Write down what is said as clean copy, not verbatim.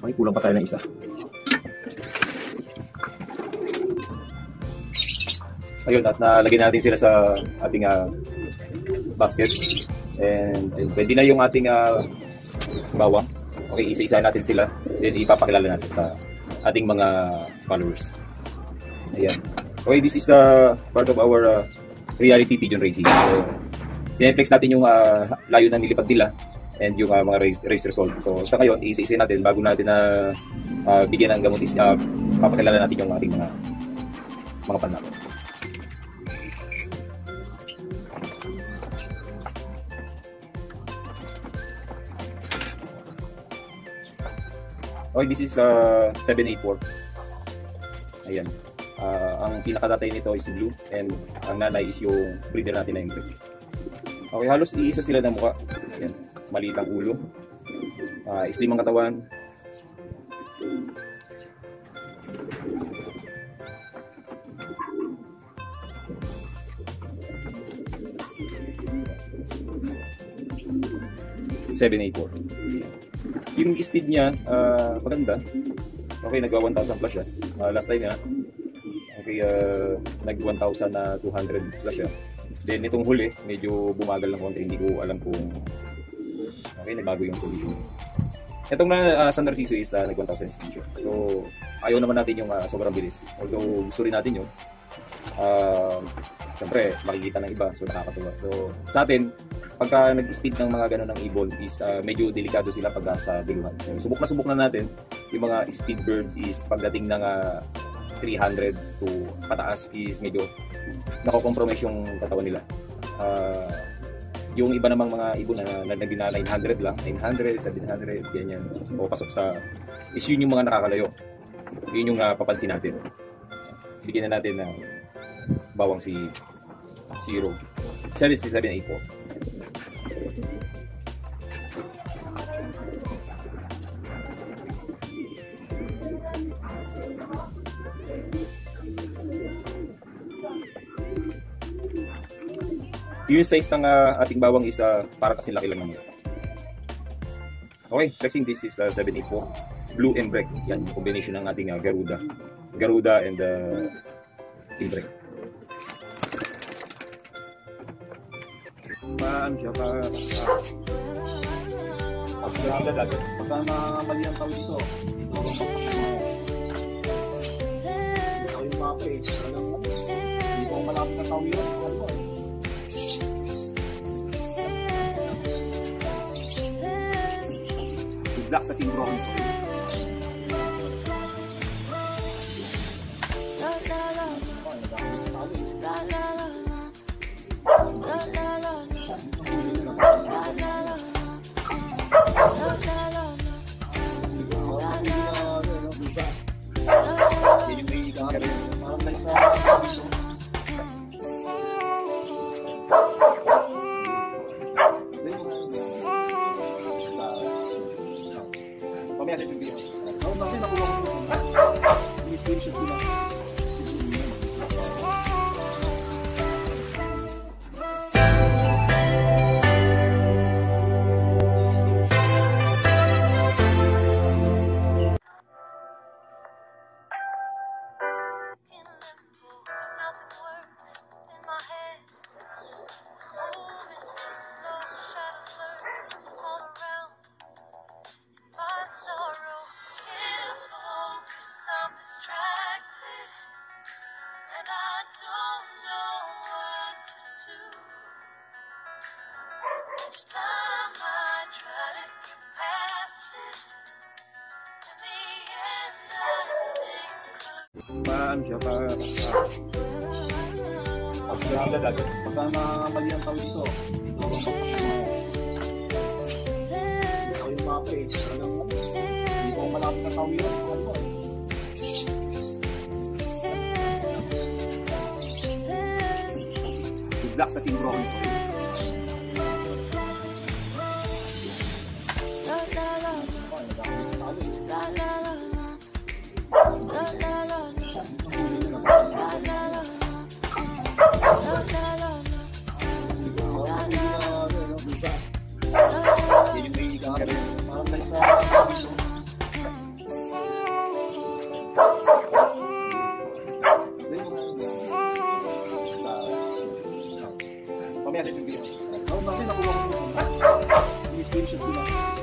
Okay, kulang pa tayo ng isa. Ayun, at nalagay natin sila sa ating basket. And pwede na yung ating bawang. Okay, isa-isa natin sila. Then ipapakilala natin sa ating mga followers. Ayan. Okay, this is the part of our reality pigeon racing. So, pineflex natin yung layo na nilipad nila and yung mga race result. So, sa ngayon, isa-isa natin bago natin na bigyan ng gamot papakilala natin yung ating mga panalo. Okay, this is 784. Ayan. Ang pinakatatay nito is blue and ang nanay is yung breeder natin na yung green. Okay, halos iisa sila ng mukha. Ayan. Maliit ang ulo. Slim ang katawan. Yung speed niya, maganda. Okay, nagwa 1,000 plus siya. Last time nga, okay, nag 1,200 plus siya. Then itong huli, medyo bumagal ng konti. Hindi ko alam kung okay, nagbago yung condition. Itong San Narciso is nag 1,000 speed siya. So, ayaw naman natin yung sobrang bilis. Although gusto rin natin yun. Siyempre, makikita ng iba. So, nakakatuwa. So, sa atin, pagka nag-speed ng mga ganun ng ibon is medyo delikado sila pag sa guluhan. So, subok na natin. Yung mga speed bird is pagdating ng 300 to pataas is medyo nakokompromise yung katawan nila. Yung iba namang mga ibon na nagdina 900 lang, 900, 700, ganyan. O pasok sa is yun yung mga nakakalayo. Yun yung papansin natin. Bigyan na natin ng bawang si 784. Yung size ng ating bawang is para kasing laki lang naman. Okay, flexing this is 784 blue and black. Yan yung combination ng ating Garuda and Timbrek. Paano siya pagka mali ang tawid ito yung mapa eh. Hindi ko malapit na tawid yun. Black sa Team Bronze. Pamaya sa video. Kasi nakuha ko yung screenshot sila. Paano siya pagka mali ang tawid ito yung mapa eh. Hindi ko malapit na tawid yun. Black sa Team Bronze. mamaya din yung video. Oh, kasi nakuha ko yung screenshot ko lang.